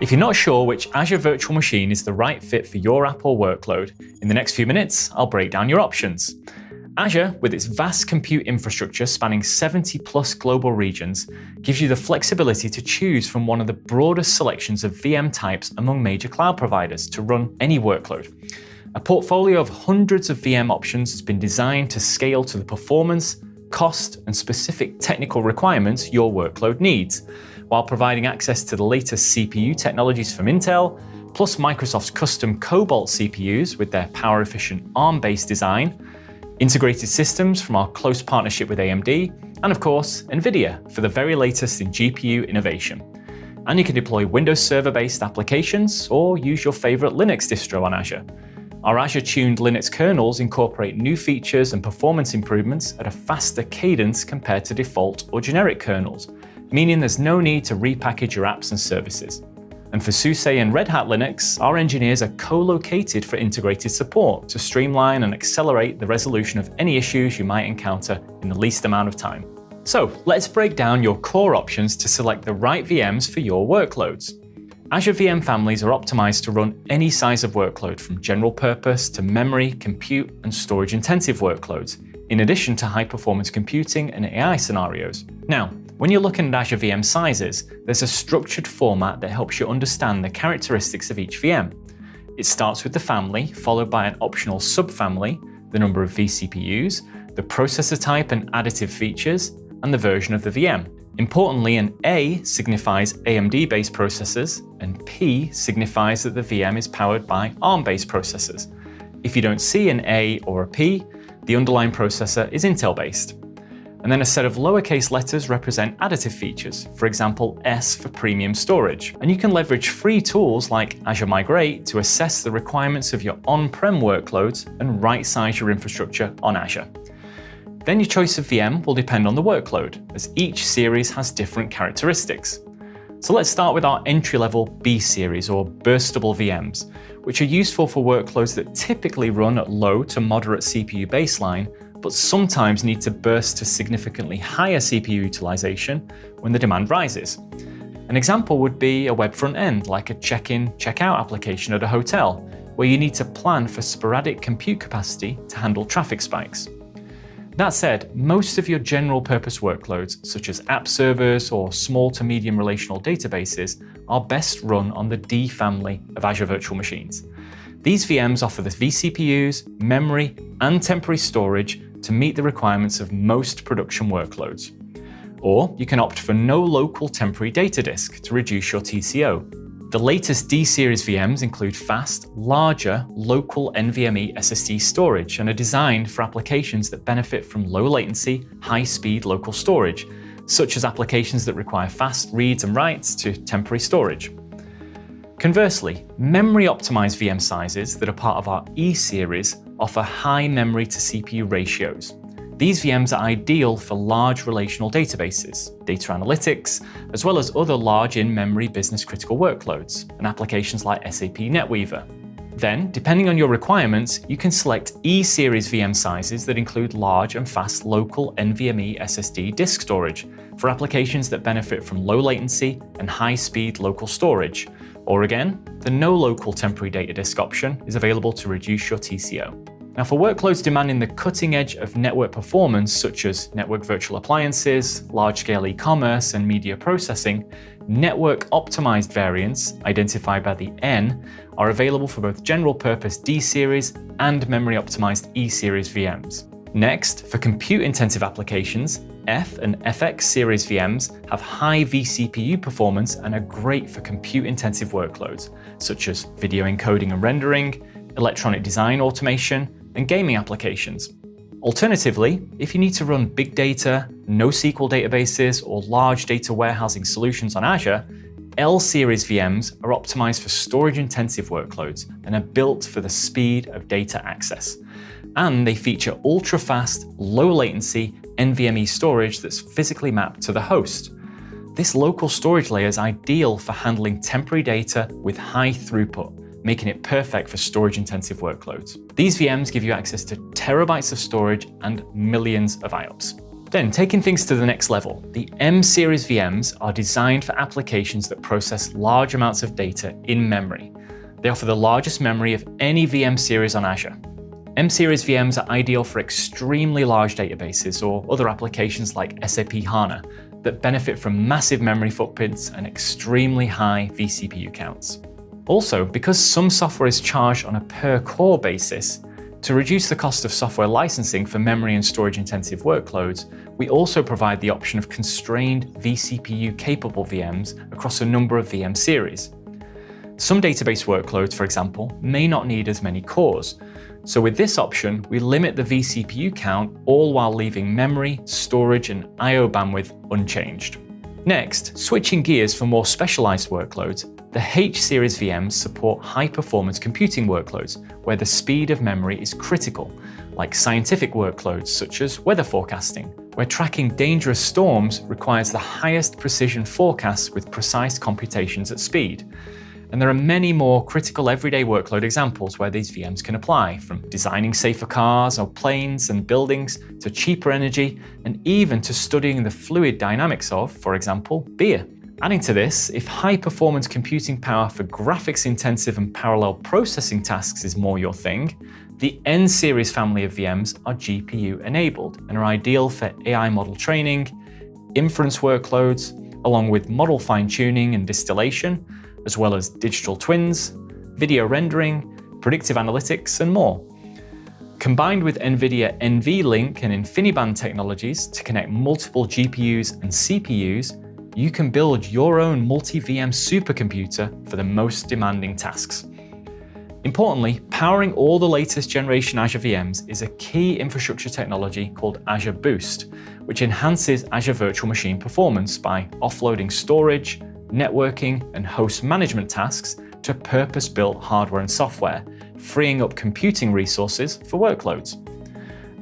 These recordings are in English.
If you're not sure which Azure virtual machine is the right fit for your app or workload, in the next few minutes, I'll break down your options. Azure, with its vast compute infrastructure spanning 70+ global regions, gives you the flexibility to choose from one of the broadest selections of VM types among major cloud providers to run any workload. A portfolio of hundreds of VM options has been designed to scale to the performance, cost, and specific technical requirements your workload needs, while providing access to the latest CPU technologies from Intel, plus Microsoft's custom Cobalt CPUs with their power-efficient ARM-based design, integrated systems from our close partnership with AMD, and of course, NVIDIA for the very latest in GPU innovation. And you can deploy Windows Server-based applications or use your favorite Linux distro on Azure. Our Azure-tuned Linux kernels incorporate new features and performance improvements at a faster cadence compared to default or generic kernels, meaning there's no need to repackage your apps and services. And for SUSE and Red Hat Linux, our engineers are co-located for integrated support to streamline and accelerate the resolution of any issues you might encounter in the least amount of time. So let's break down your core options to select the right VMs for your workloads. Azure VM families are optimized to run any size of workload, from general purpose to memory, compute, and storage-intensive workloads, in addition to high-performance computing and AI scenarios. Now, when you're looking at Azure VM sizes, there's a structured format that helps you understand the characteristics of each VM. It starts with the family, followed by an optional subfamily, the number of vCPUs, the processor type and additive features, and the version of the VM. Importantly, an A signifies AMD-based processors, and P signifies that the VM is powered by ARM-based processors. If you don't see an A or a P, the underlying processor is Intel-based. And then a set of lowercase letters represent additive features, for example, S for premium storage. And you can leverage free tools like Azure Migrate to assess the requirements of your on-prem workloads and right-size your infrastructure on Azure. Then your choice of VM will depend on the workload, as each series has different characteristics. So let's start with our entry-level B series, or burstable VMs, which are useful for workloads that typically run at low to moderate CPU baseline, but sometimes need to burst to significantly higher CPU utilization when the demand rises. An example would be a web front end, like a check-in, check-out application at a hotel, where you need to plan for sporadic compute capacity to handle traffic spikes. That said, most of your general purpose workloads, such as app servers or small to medium relational databases, are best run on the D family of Azure virtual machines. These VMs offer the vCPUs, memory, and temporary storage to meet the requirements of most production workloads. Or you can opt for no local temporary data disk to reduce your TCO. The latest D-series VMs include fast, larger, local NVMe SSD storage and are designed for applications that benefit from low latency, high-speed local storage, such as applications that require fast reads and writes to temporary storage. Conversely, memory-optimized VM sizes that are part of our E-series offer high memory to CPU ratios. These VMs are ideal for large relational databases, data analytics, as well as other large in-memory business-critical workloads and applications like SAP NetWeaver. Then, depending on your requirements, you can select E-series VM sizes that include large and fast local NVMe SSD disk storage for applications that benefit from low latency and high-speed local storage. Or again, the no local temporary data disk option is available to reduce your TCO. Now, for workloads demanding the cutting edge of network performance, such as network virtual appliances, large-scale e-commerce, and media processing, network-optimized variants, identified by the N, are available for both general-purpose D-series and memory-optimized E-series VMs. Next, for compute-intensive applications, F and FX series VMs have high vCPU performance and are great for compute-intensive workloads, such as video encoding and rendering, electronic design automation, and gaming applications. Alternatively, if you need to run big data, NoSQL databases, or large data warehousing solutions on Azure, L-series VMs are optimized for storage-intensive workloads and are built for the speed of data access. And they feature ultra-fast, low-latency NVMe storage that's physically mapped to the host. This local storage layer is ideal for handling temporary data with high throughput, making it perfect for storage-intensive workloads. These VMs give you access to terabytes of storage and millions of IOPS. Then, taking things to the next level, the M-series VMs are designed for applications that process large amounts of data in memory. They offer the largest memory of any VM series on Azure. M-series VMs are ideal for extremely large databases or other applications like SAP HANA that benefit from massive memory footprints and extremely high vCPU counts. Also, because some software is charged on a per-core basis, to reduce the cost of software licensing for memory and storage-intensive workloads, we also provide the option of constrained vCPU-capable VMs across a number of VM series. Some database workloads, for example, may not need as many cores. So with this option, we limit the vCPU count, all while leaving memory, storage, and I/O bandwidth unchanged. Next, switching gears for more specialized workloads, the H-series VMs support high-performance computing workloads where the speed of memory is critical, like scientific workloads such as weather forecasting, where tracking dangerous storms requires the highest precision forecasts with precise computations at speed. And there are many more critical everyday workload examples where these VMs can apply, from designing safer cars or planes and buildings to cheaper energy, and even to studying the fluid dynamics of, for example, beer. Adding to this, if high-performance computing power for graphics-intensive and parallel processing tasks is more your thing, the N-series family of VMs are GPU-enabled and are ideal for AI model training, inference workloads, along with model fine-tuning and distillation, as well as digital twins, video rendering, predictive analytics, and more. Combined with NVIDIA NVLink and InfiniBand technologies to connect multiple GPUs and CPUs, you can build your own multi-VM supercomputer for the most demanding tasks. Importantly, powering all the latest generation Azure VMs is a key infrastructure technology called Azure Boost, which enhances Azure Virtual Machine performance by offloading storage, networking, and host management tasks to purpose-built hardware and software, freeing up computing resources for workloads.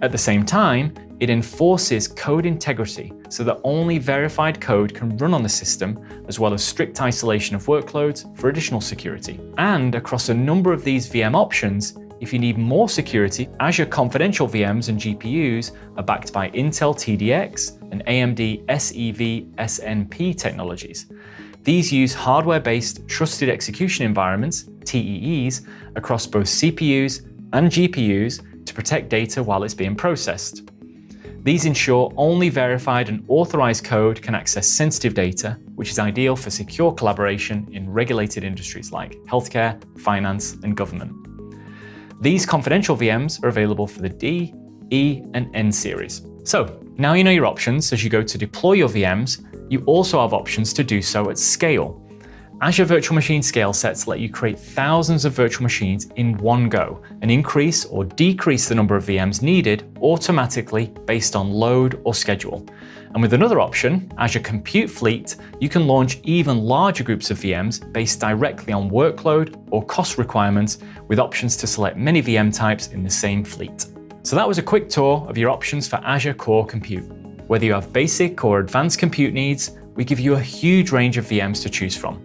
At the same time, it enforces code integrity so that only verified code can run on the system, as well as strict isolation of workloads for additional security. And across a number of these VM options, if you need more security, Azure Confidential VMs and GPUs are backed by Intel TDX and AMD SEV SNP technologies. These use hardware-based trusted execution environments, TEEs, across both CPUs and GPUs to protect data while it's being processed. These ensure only verified and authorized code can access sensitive data, which is ideal for secure collaboration in regulated industries like healthcare, finance, and government. These confidential VMs are available for the D, E, and N series. So, now you know your options as you go to deploy your VMs. You also have options to do so at scale. Azure Virtual Machine scale sets let you create thousands of virtual machines in one go and increase or decrease the number of VMs needed automatically based on load or schedule. And with another option, Azure Compute Fleet, you can launch even larger groups of VMs based directly on workload or cost requirements, with options to select many VM types in the same fleet. So that was a quick tour of your options for Azure Core Compute. Whether you have basic or advanced compute needs, we give you a huge range of VMs to choose from.